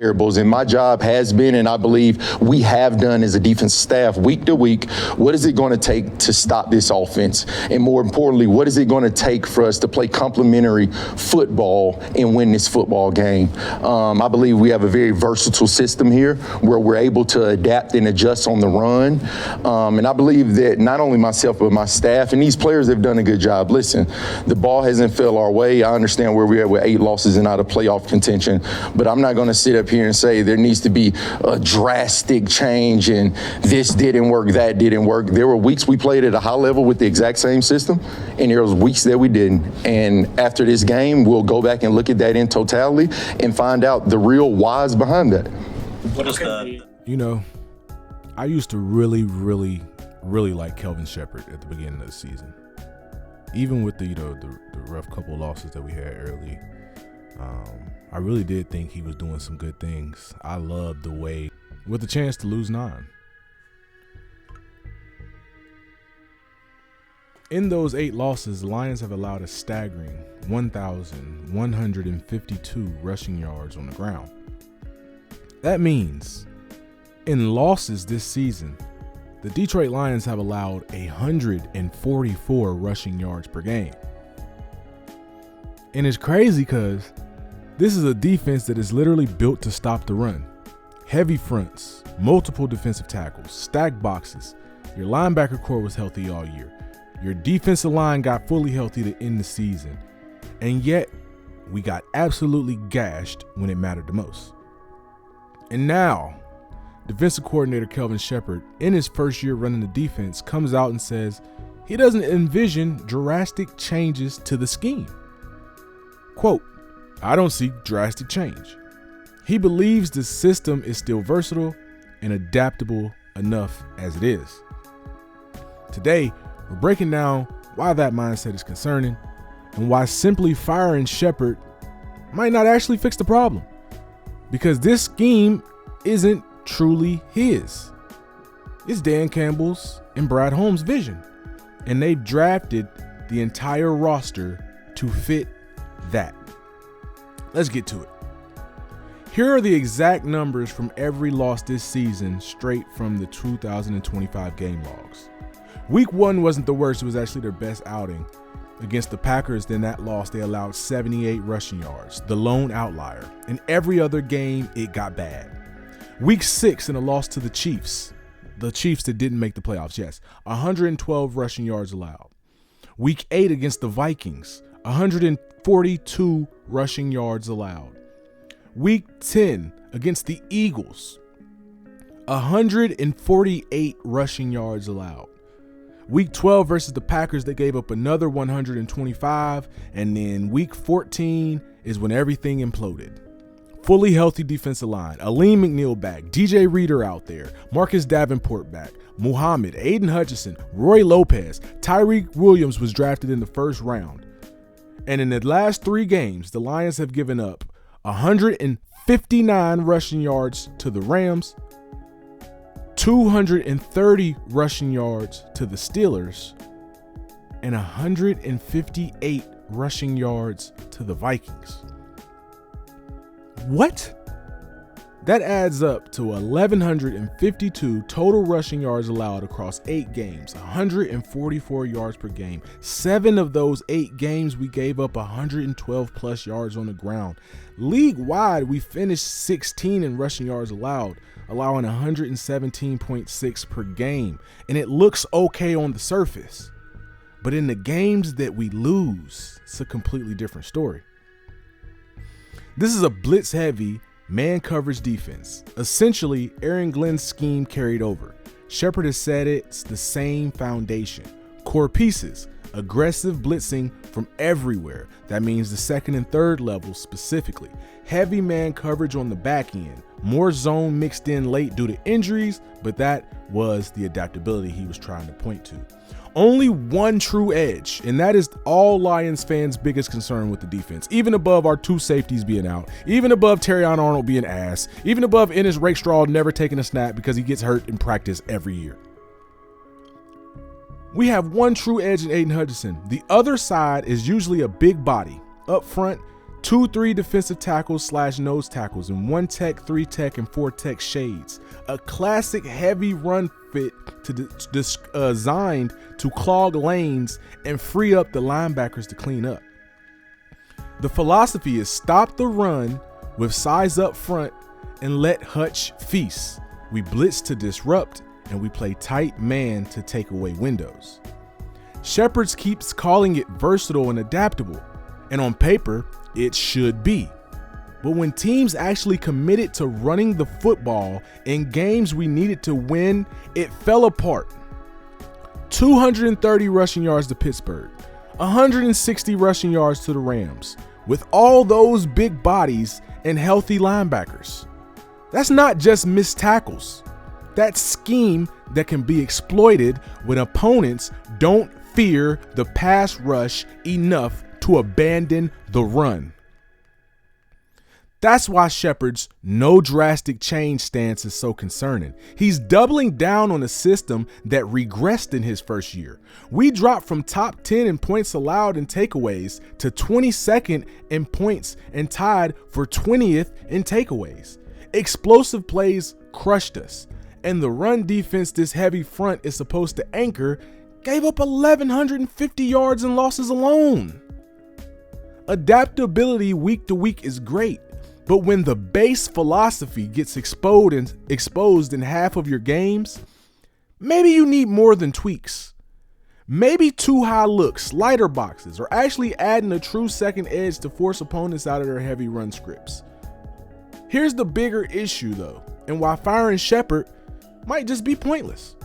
variables, and my job has been, and I believe we have done as a defensive staff week to week, what is it going to take to stop this offense? And more importantly, what is it going to take for us to play complementary football and win this football game? I believe we have a very versatile system here where we're able to adapt and adjust on the run. And I believe that not only myself, but my staff and these players have done a good job. Listen, the ball hasn't fell our way. I understand where we're at with 8 losses and out of playoff contention, but I'm not going to sit up here and say there needs to be a drastic change and this didn't work, that didn't work. There were weeks we played at a high level with the exact same system, and there was weeks that we didn't. And after this game, we'll go back and look at that in totality and find out the real whys behind that. What is the? You know, I used to really like Kelvin Shepherd at the beginning of the season. Even with the rough couple losses that we had early, I really did think he was doing some good things. I loved the way, with the chance to lose 9. In those 8 losses, the Lions have allowed a staggering 1,152 rushing yards on the ground. That means, in losses this season, the Detroit Lions have allowed 144 rushing yards per game. And it's crazy because this is a defense that is literally built to stop the run. Heavy fronts, multiple defensive tackles, stacked boxes. Your linebacker core was healthy all year. Your defensive line got fully healthy to end the season. And yet, we got absolutely gashed when it mattered the most. And now, defensive coordinator Kelvin Shepherd, in his first year running the defense, comes out and says he doesn't envision drastic changes to the scheme. Quote, "I don't see drastic change." He believes the system is still versatile and adaptable enough as it is. Today, we're breaking down why that mindset is concerning and why simply firing Shepherd might not actually fix the problem. Because this scheme isn't truly his. It's Dan Campbell's and Brad Holmes' vision. And they've drafted the entire roster to fit that. Let's get to it. Here are the exact numbers from every loss this season, straight from the 2025 game logs. Week 1 wasn't the worst. It was actually their best outing. Against the Packers, then that loss, they allowed 78 rushing yards, the lone outlier. In every other game, it got bad. Week 6 in a loss to the Chiefs that didn't make the playoffs, yes, 112 rushing yards allowed. Week 8 against the Vikings, 142 rushing yards allowed. Week 10 against the Eagles, 148 rushing yards allowed. Week 12 versus the Packers, they gave up another 125, and then week 14 is when everything imploded. Fully healthy defensive line, Aleem McNeil back, DJ Reader out there, Marcus Davenport back, Muhammad, Aiden Hutchinson, Roy Lopez, Tyreek Williams was drafted in the first round. And in the last 3 games, the Lions have given up 159 rushing yards to the Rams, 230 rushing yards to the Steelers, and 158 rushing yards to the Vikings. What? That adds up to 1,152 total rushing yards allowed across 8 games, 144 yards per game. 7 of those 8 games, we gave up 112 plus yards on the ground. League-wide, we finished 16 in rushing yards allowed, allowing 117.6 per game. And it looks okay on the surface. But in the games that we lose, it's a completely different story. This is a blitz-heavy, man coverage defense. Essentially, Aaron Glenn's scheme carried over. Shepherd has said it's the same foundation. Core pieces, aggressive blitzing from everywhere. That means the second and third levels specifically. Heavy man coverage on the back end. More zone mixed in late due to injuries, but that was the adaptability he was trying to point to. Only one true edge, and that is all Lions fans' biggest concern with the defense, even above our 2 safeties being out, even above Terrion Arnold being ass, even above Ennis Rakestraw never taking a snap because he gets hurt in practice every year. We have one true edge in Aiden Hutchinson. The other side is usually a big body. Up front, 2-3 defensive tackles / nose tackles, and 1 tech, 3 tech, and 4 tech shades. A classic heavy run fit designed to clog lanes and free up the linebackers to clean up. The philosophy is stop the run with size up front and let Hutch feast. We blitz to disrupt, and we play tight man to take away windows. Shepherd's keeps calling it versatile and adaptable, and on paper, it should be. But when teams actually committed to running the football in games we needed to win, it fell apart. 230 rushing yards to Pittsburgh, 160 rushing yards to the Rams, with all those big bodies and healthy linebackers. That's not just missed tackles. That's scheme that can be exploited when opponents don't fear the pass rush enough to abandon the run. That's why Shepard's no drastic change stance is so concerning. He's doubling down on a system that regressed in his first year. We dropped from top 10 in points allowed and takeaways to 22nd in points and tied for 20th in takeaways. Explosive plays crushed us, and the run defense this heavy front is supposed to anchor gave up 1,150 yards in losses alone. Adaptability week to week is great, but when the base philosophy gets exposed in half of your games, maybe you need more than tweaks. Maybe 2 high looks, lighter boxes, or actually adding a true second edge to force opponents out of their heavy run scripts. Here's the bigger issue though, and why firing Shepard might just be pointless.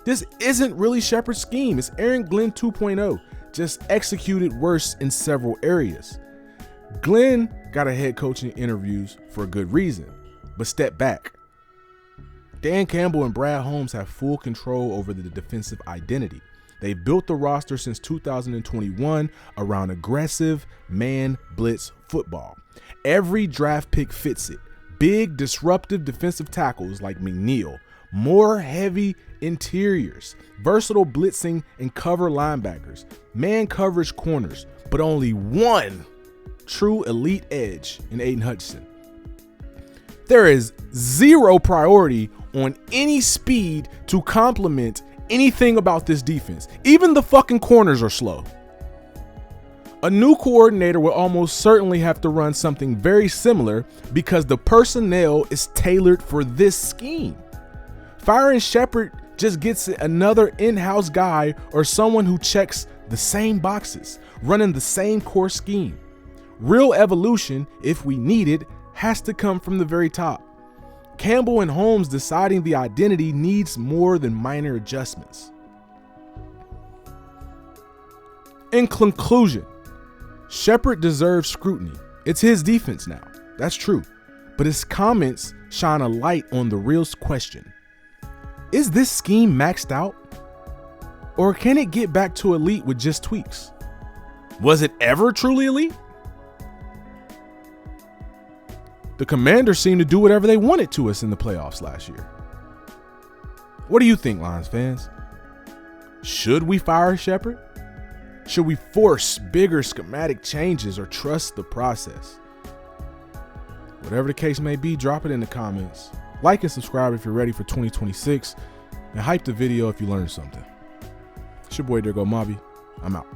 This isn't really Shepard's scheme, it's Aaron Glenn 2.0, just executed worse in several areas. Glenn got a head coaching interviews for a good reason, but step back. Dan Campbell and Brad Holmes have full control over the defensive identity. They built the roster since 2021 around aggressive man blitz football. Every draft pick fits it. Big disruptive defensive tackles like McNeil, more heavy interiors, versatile blitzing and cover linebackers, man coverage corners, but only one true elite edge in Aiden Hutchinson. There is zero priority on any speed to complement anything about this defense. Even the fucking corners are slow. A new coordinator will almost certainly have to run something very similar because the personnel is tailored for this scheme. Firing Shepard just gets another in-house guy or someone who checks the same boxes, running the same core scheme. Real evolution, if we need it, has to come from the very top. Campbell and Holmes deciding the identity needs more than minor adjustments. In conclusion, Shepard deserves scrutiny. It's his defense now. That's true. But his comments shine a light on the real question. Is this scheme maxed out? Or can it get back to elite with just tweaks? Was it ever truly elite? The Commanders seemed to do whatever they wanted to us in the playoffs last year. What do you think, Lions fans? Should we fire Shepard? Should we force bigger schematic changes or trust the process? Whatever the case may be, drop it in the comments. Like and subscribe if you're ready for 2026, and hype the video if you learned something. It's your boy, There Go Mobby. I'm out.